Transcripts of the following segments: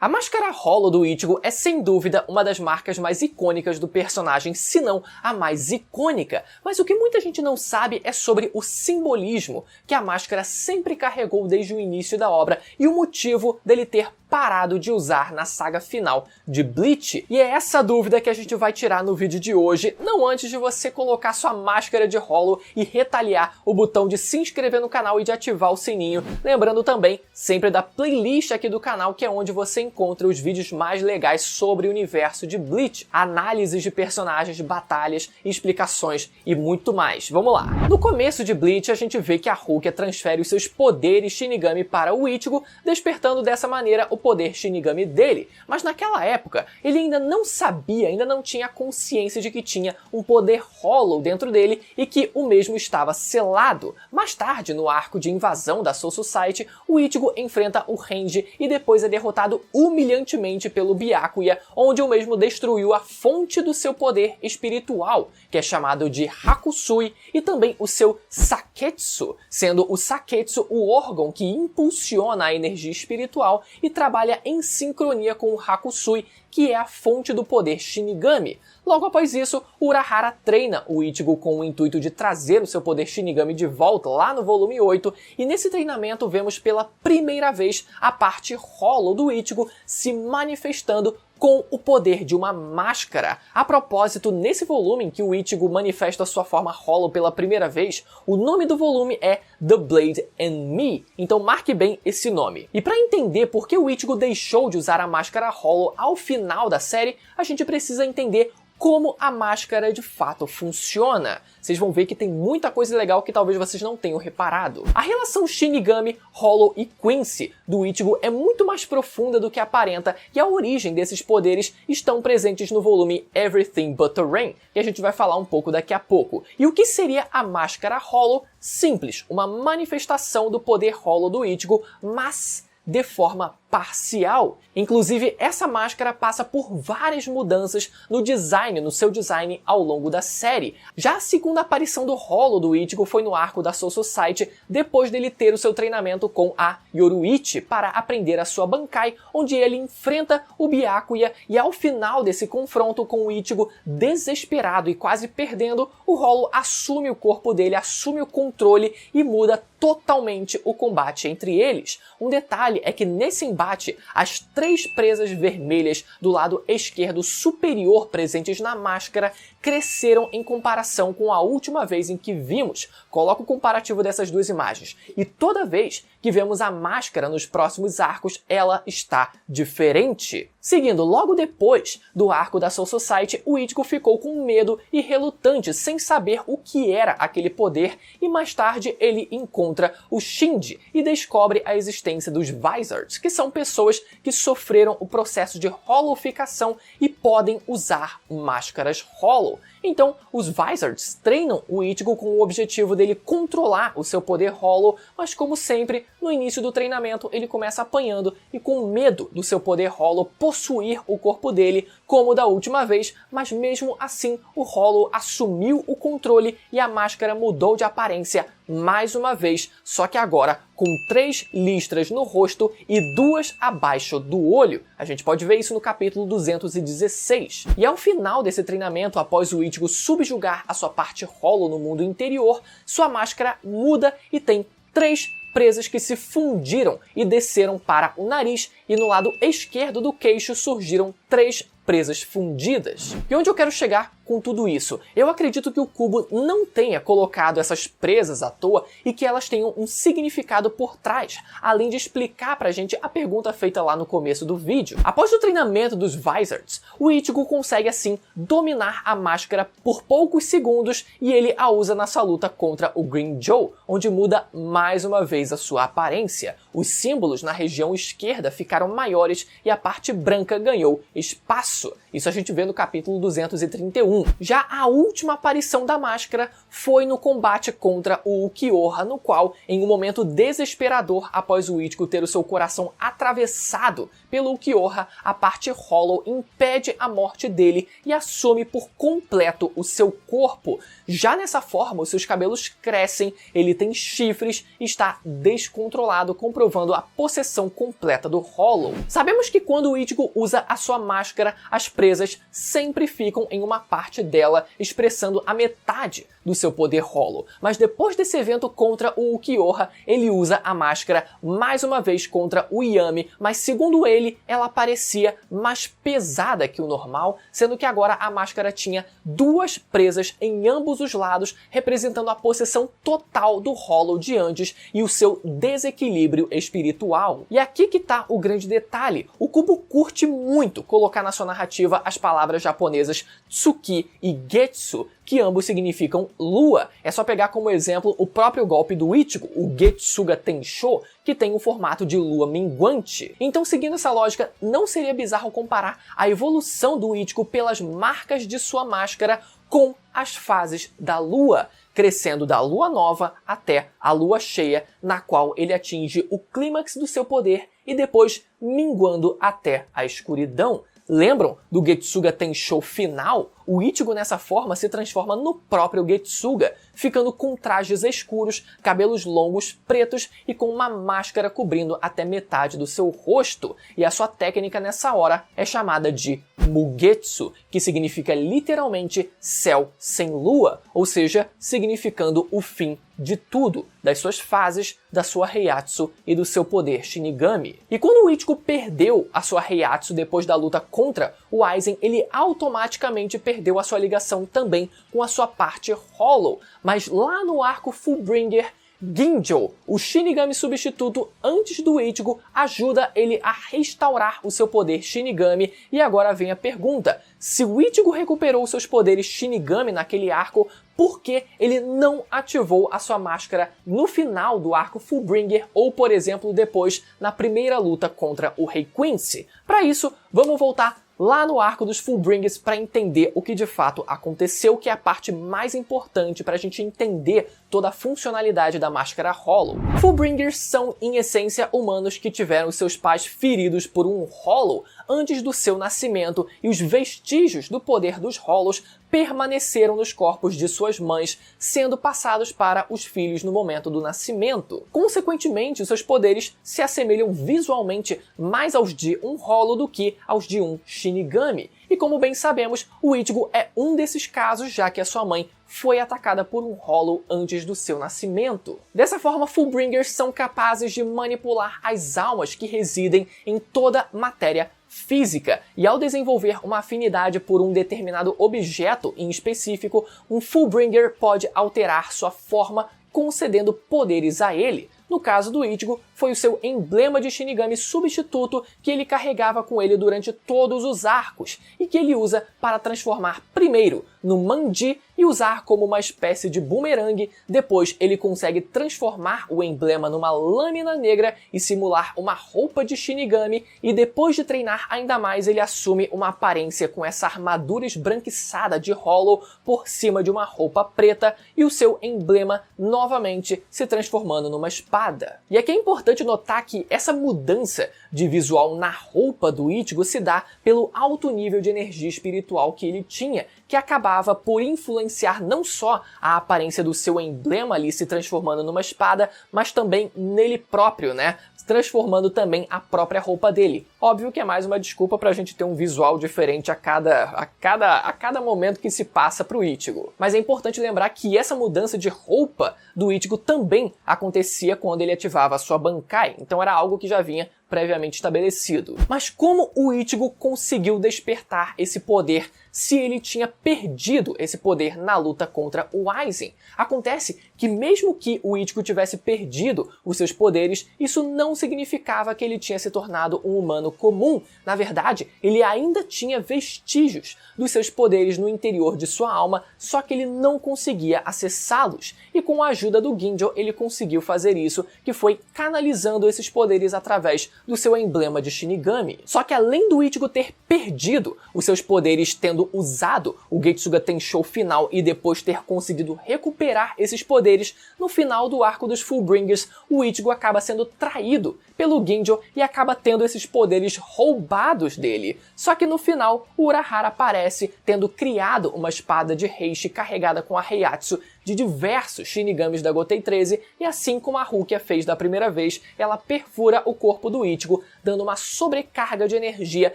A máscara Hollow do Ichigo é sem dúvida uma das marcas mais icônicas do personagem, se não a mais icônica, mas o que muita gente não sabe é sobre o simbolismo que a máscara sempre carregou desde o início da obra e o motivo dele ter parado de usar na saga final de Bleach. E é essa dúvida que a gente vai tirar no vídeo de hoje, não antes de você colocar sua máscara de Hollow e retalhar o botão de se inscrever no canal e de ativar o sininho. Lembrando também sempre da playlist aqui do canal, que é onde você encontra os vídeos mais legais sobre o universo de Bleach, análises de personagens, batalhas, explicações e muito mais. Vamos lá! No começo de Bleach, a gente vê que a Rukia transfere os seus poderes Shinigami para o Ichigo, despertando dessa maneira o poder Shinigami dele, mas naquela época ele ainda não sabia, ainda não tinha consciência de que tinha um poder Hollow dentro dele e que o mesmo estava selado. Mais tarde, no arco de invasão da Soul Society, o Ichigo enfrenta o Renji e depois é derrotado humilhantemente pelo Byakuya, onde o mesmo destruiu a fonte do seu poder espiritual, que é chamado de Hakusui, e também o seu Saketsu, sendo o Saketsu o órgão que impulsiona a energia espiritual e trabalha em sincronia com o Hakusui, que é a fonte do poder Shinigami. Logo após isso, Urahara treina o Ichigo com o intuito de trazer o seu poder Shinigami de volta lá no volume 8, e nesse treinamento vemos pela primeira vez a parte Hollow do Ichigo se manifestando com o poder de uma máscara. A propósito, nesse volume em que o Ichigo manifesta sua forma Hollow pela primeira vez, o nome do volume é The Blade and Me, então marque bem esse nome. E para entender por que o Ichigo deixou de usar a máscara Hollow ao final da série, a gente precisa entender como a máscara de fato funciona. Vocês vão ver que tem muita coisa legal que talvez vocês não tenham reparado. A relação Shinigami, Hollow e Quincy do Ichigo é muito mais profunda do que aparenta, e a origem desses poderes estão presentes no volume Everything But the Rain, que a gente vai falar um pouco daqui a pouco. E o que seria a máscara Hollow? Simples, uma manifestação do poder Hollow do Ichigo, mas de forma parcial. Inclusive, essa máscara passa por várias mudanças no seu design ao longo da série. Já a segunda aparição do Hollow do Ichigo foi no arco da Soul Society, depois dele ter o seu treinamento com a Yoruichi para aprender a sua Bankai, onde ele enfrenta o Byakuya, e ao final desse confronto com o Ichigo desesperado e quase perdendo, o Hollow assume o corpo dele, assume o controle e muda totalmente o combate entre eles. Um detalhe é que nesse embate, as 3 presas vermelhas do lado esquerdo superior presentes na máscara cresceram em comparação com a última vez em que vimos. Coloca o comparativo dessas duas imagens. E toda vez que vemos a máscara nos próximos arcos, ela está diferente. Seguindo logo depois do arco da Soul Society, o Ichigo ficou com medo e relutante, sem saber o que era aquele poder, e mais tarde ele encontra o Shinji e descobre a existência dos Vizards, que são pessoas que sofreram o processo de Hollowificação e podem usar máscaras Hollow. Então, os Vizards treinam o Ichigo com o objetivo dele controlar o seu poder Hollow, mas como sempre, no início do treinamento ele começa apanhando e com medo do seu poder Hollow possuir o corpo dele, como da última vez, mas mesmo assim o Hollow assumiu o controle e a máscara mudou de aparência mais uma vez, só que agora com 3 listras no rosto e 2 abaixo do olho. A gente pode ver isso no capítulo 216. E ao final desse treinamento, após o Ichigo subjugar a sua parte Hollow no mundo interior, sua máscara muda e tem 3 presas que se fundiram e desceram para o nariz, e no lado esquerdo do queixo surgiram 3 presas fundidas. E onde eu quero chegar com tudo isso? Eu acredito que o Kubo não tenha colocado essas presas à toa e que elas tenham um significado por trás, além de explicar pra gente a pergunta feita lá no começo do vídeo. Após o treinamento dos Vizards, o Ichigo consegue assim dominar a máscara por poucos segundos e ele a usa na sua luta contra o Green Joe, onde muda mais uma vez a sua aparência. Os símbolos na região esquerda ficaram maiores e a parte branca ganhou espaço. Isso a gente vê no capítulo 231. Já a última aparição da máscara foi no combate contra o Ulquiorra, no qual, em um momento desesperador após o Ichigo ter o seu coração atravessado pelo Ulquiorra, a parte Hollow impede a morte dele e assume por completo o seu corpo. Já nessa forma, os seus cabelos crescem, ele tem chifres e está descontrolado, com comprovando a possessão completa do Hollow. Sabemos que quando o Ichigo usa a sua máscara, as presas sempre ficam em uma parte dela, expressando a metade do seu poder Hollow. Mas depois desse evento contra o Ulquiorra, ele usa a máscara mais uma vez contra o Yami, mas segundo ele, ela parecia mais pesada que o normal, sendo que agora a máscara tinha duas presas em ambos os lados, representando a possessão total do Hollow de antes e o seu desequilíbrio espiritual. E aqui que tá o grande detalhe. O Kubo curte muito colocar na sua narrativa as palavras japonesas Tsuki e Getsu, que ambos significam lua. É só pegar como exemplo o próprio golpe do Ichigo, o Getsuga Tensho, que tem o formato de lua minguante. Então, seguindo essa lógica, não seria bizarro comparar a evolução do Ichigo pelas marcas de sua máscara com as fases da lua, crescendo da lua nova até a lua cheia, na qual ele atinge o clímax do seu poder e depois minguando até a escuridão. Lembram do Getsuga Tensho final? O Ichigo nessa forma se transforma no próprio Getsuga, ficando com trajes escuros, cabelos longos, pretos e com uma máscara cobrindo até metade do seu rosto. E a sua técnica nessa hora é chamada de Mugetsu, que significa literalmente céu sem lua, ou seja, significando o fim de tudo, das suas fases, da sua Heiatsu e do seu poder Shinigami. E quando o Ichigo perdeu a sua Heiatsu depois da luta contra o Aizen, ele automaticamente perdeu a sua ligação também com a sua parte Hollow. Mas lá no arco Fullbringer, Ginjo, o Shinigami substituto antes do Ichigo, ajuda ele a restaurar o seu poder Shinigami. E agora vem a pergunta: se o Ichigo recuperou seus poderes Shinigami naquele arco, por que ele não ativou a sua máscara no final do arco Fullbringer ou, por exemplo, depois na primeira luta contra o Rei Quincy? Para isso, vamos voltar lá no arco dos Fullbringers para entender o que de fato aconteceu, que é a parte mais importante para a gente entender toda a funcionalidade da máscara Hollow. Fullbringers são, em essência, humanos que tiveram seus pais feridos por um Hollow antes do seu nascimento, e os vestígios do poder dos Hollows permaneceram nos corpos de suas mães, sendo passados para os filhos no momento do nascimento. Consequentemente, seus poderes se assemelham visualmente mais aos de um Hollow do que aos de um Shinigami. E como bem sabemos, o Ichigo é um desses casos, já que a sua mãe foi atacada por um Hollow antes do seu nascimento. Dessa forma, Fullbringers são capazes de manipular as almas que residem em toda matéria física, e ao desenvolver uma afinidade por um determinado objeto em específico, um Fullbringer pode alterar sua forma, concedendo poderes a ele. No caso do Ichigo, foi o seu emblema de Shinigami substituto que ele carregava com ele durante todos os arcos, e que ele usa para transformar primeiro no Manji e usar como uma espécie de boomerang. Depois ele consegue transformar o emblema numa lâmina negra e simular uma roupa de Shinigami, e depois de treinar ainda mais, ele assume uma aparência com essa armadura esbranquiçada de Hollow por cima de uma roupa preta, e o seu emblema novamente se transformando numa espada. E aqui é importante notar que essa mudança de visual na roupa do Ichigo se dá pelo alto nível de energia espiritual que ele tinha, que acabava por influenciar não só a aparência do seu emblema ali se transformando numa espada, mas também nele próprio, né? Transformando também a própria roupa dele. Óbvio que é mais uma desculpa pra gente ter um visual diferente a cada momento que se passa pro Ichigo. Mas é importante lembrar que essa mudança de roupa do Ichigo também acontecia quando ele ativava a sua Bankai, então era algo que já vinha previamente estabelecido. Mas como o Ichigo conseguiu despertar esse poder se ele tinha perdido esse poder na luta contra o Aizen? Acontece que mesmo que o Ichigo tivesse perdido os seus poderes, isso não significava que ele tinha se tornado um humano comum. Na verdade, ele ainda tinha vestígios dos seus poderes no interior de sua alma, só que ele não conseguia acessá-los. E com a ajuda do Ginjo, ele conseguiu fazer isso, que foi canalizando esses poderes através do seu emblema de Shinigami. Só que além do Ichigo ter perdido os seus poderes tendo usado o Getsuga Tensho final e depois ter conseguido recuperar esses poderes, no final do arco dos Fullbringers, o Ichigo acaba sendo traído pelo Ginjo e acaba tendo esses poderes roubados dele. Só que no final, o Urahara aparece tendo criado uma espada de Heishi carregada com a Heiatsu de diversos Shinigamis da Gotei 13 e assim como a Rukia fez da primeira vez, ela perfura o corpo do Ichigo, dando uma sobrecarga de energia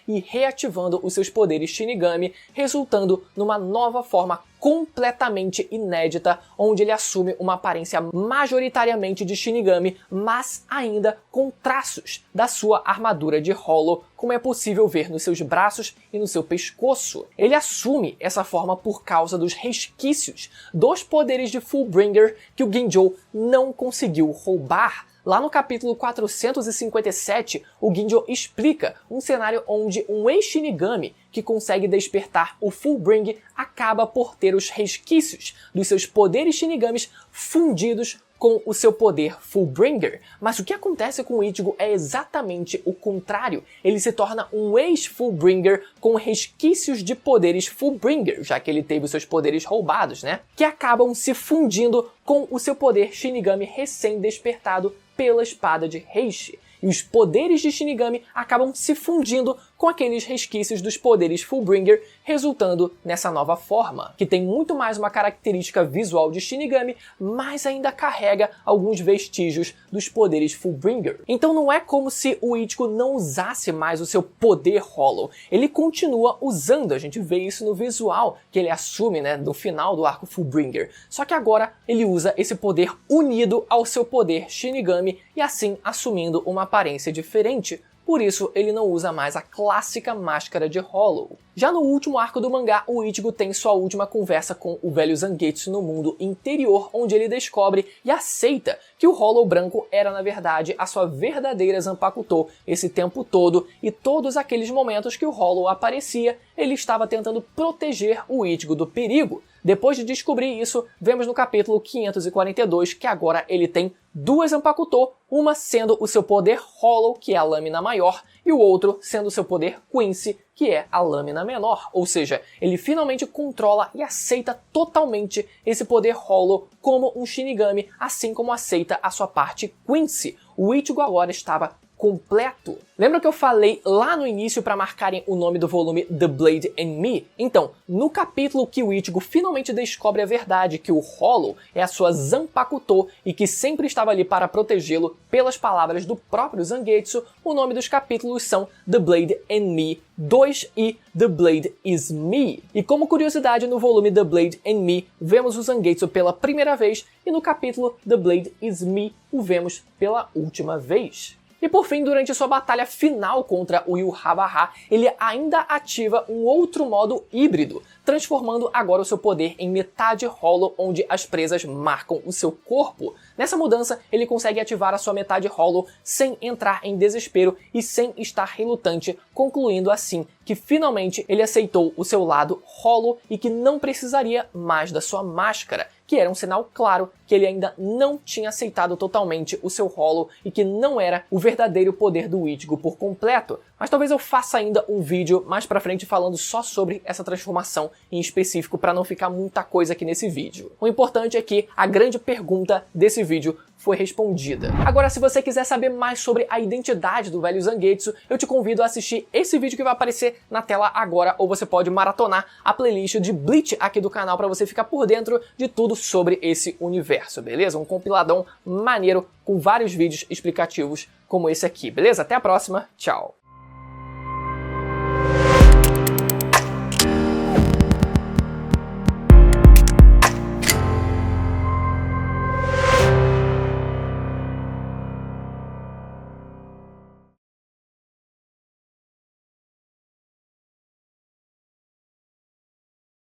e reativando os seus poderes Shinigami, resultando numa nova forma completamente inédita, onde ele assume uma aparência majoritariamente de Shinigami, mas ainda com traços da sua armadura de Hollow, como é possível ver nos seus braços e no seu pescoço. Ele assume essa forma por causa dos resquícios dos poderes de Fullbringer que o Ginjo não conseguiu roubar. Lá no capítulo 457, o Ginjo explica um cenário onde um ex-Shinigami que consegue despertar o Fullbring acaba por ter os resquícios dos seus poderes Shinigamis fundidos com o seu poder Fullbringer. Mas o que acontece com o Ichigo é exatamente o contrário. Ele se torna um ex-Fullbringer com resquícios de poderes Fullbringer, já que ele teve os seus poderes roubados, né? Que acabam se fundindo com o seu poder Shinigami recém-despertado pela espada de Heishi. E os poderes de Shinigami acabam se fundindo com aqueles resquícios dos poderes Fullbringer, resultando nessa nova forma, que tem muito mais uma característica visual de Shinigami, mas ainda carrega alguns vestígios dos poderes Fullbringer. Então não é como se o Ichigo não usasse mais o seu poder Hollow, ele continua usando, a gente vê isso no visual que ele assume, né, no final do arco Fullbringer, só que agora ele usa esse poder unido ao seu poder Shinigami e assim assumindo uma aparência diferente. Por isso, ele não usa mais a clássica máscara de Hollow. Já no último arco do mangá, o Ichigo tem sua última conversa com o velho Zangetsu no mundo interior, onde ele descobre e aceita que o Hollow branco era, na verdade, a sua verdadeira Zanpakuto esse tempo todo, e todos aqueles momentos que o Hollow aparecia, ele estava tentando proteger o Ichigo do perigo. Depois de descobrir isso, vemos no capítulo 542 que agora ele tem duas Zanpakuto, uma sendo o seu poder Hollow, que é a lâmina maior, e o outro sendo o seu poder Quincy, que é a lâmina menor. Ou seja, ele finalmente controla e aceita totalmente esse poder Hollow como um Shinigami, assim como aceita a sua parte Quincy. O Ichigo agora estava completo. Lembra que eu falei lá no início para marcarem o nome do volume The Blade and Me? Então, no capítulo que o Ichigo finalmente descobre a verdade que o Hollow é a sua Zanpakuto e que sempre estava ali para protegê-lo pelas palavras do próprio Zangetsu, o nome dos capítulos são The Blade and Me 2 e The Blade is Me. E como curiosidade, no volume The Blade and Me, vemos o Zangetsu pela primeira vez e no capítulo The Blade is Me, o vemos pela última vez. E por fim, durante sua batalha final contra o Yhwach, ele ainda ativa um outro modo híbrido, transformando agora o seu poder em metade Hollow, onde as presas marcam o seu corpo. Nessa mudança, ele consegue ativar a sua metade Hollow sem entrar em desespero e sem estar relutante, concluindo assim que finalmente ele aceitou o seu lado Hollow e que não precisaria mais da sua máscara, que era um sinal claro que ele ainda não tinha aceitado totalmente o seu Hollow e que não era o verdadeiro poder do Ichigo por completo. Mas talvez eu faça ainda um vídeo mais pra frente falando só sobre essa transformação em específico para não ficar muita coisa aqui nesse vídeo. O importante é que a grande pergunta desse vídeo foi respondida. Agora, se você quiser saber mais sobre a identidade do velho Zangetsu, eu te convido a assistir esse vídeo que vai aparecer na tela agora, ou você pode maratonar a playlist de Bleach aqui do canal para você ficar por dentro de tudo sobre esse universo, beleza? Um compiladão maneiro com vários vídeos explicativos como esse aqui, beleza? Até a próxima, tchau!